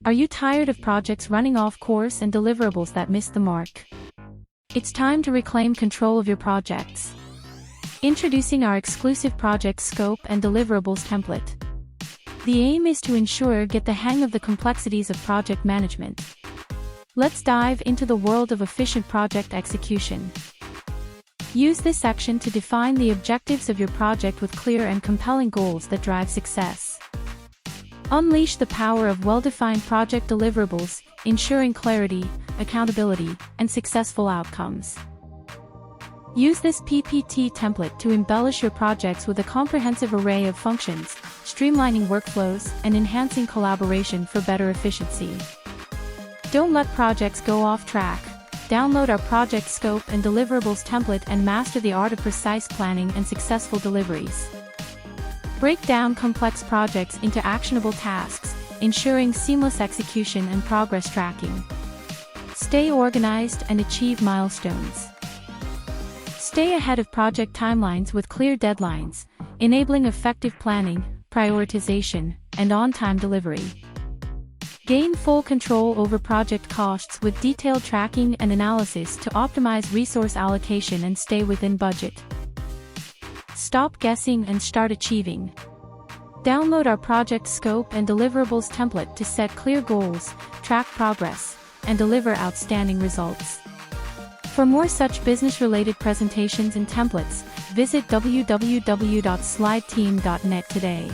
Are you tired of projects running off course and deliverables that miss the mark? It's time to reclaim control of your projects. Introducing our exclusive Project Scope and Deliverables template. The aim is to ensure you get the hang of the complexities of project management. Let's dive into the world of efficient project execution. Use this section to define the objectives of your project with clear and compelling goals that drive success. Unleash the power of well-defined project deliverables, ensuring clarity, accountability, and successful outcomes. Use this PPT template to embellish your projects with a comprehensive array of functions, streamlining workflows and enhancing collaboration for better efficiency. Don't let projects go off track. Download our Project Scope and Deliverables template and master the art of precise planning and successful deliveries. Break down complex projects into actionable tasks, ensuring seamless execution and progress tracking. Stay organized and achieve milestones. Stay ahead of project timelines with clear deadlines, enabling effective planning, prioritization, and on-time delivery. Gain full control over project costs with detailed tracking and analysis to optimize resource allocation and stay within budget. Stop guessing and start achieving. Download our Project Scope and Deliverables template to set clear goals, track progress, and deliver outstanding results. For more such business-related presentations and templates, visit www.slideteam.net today.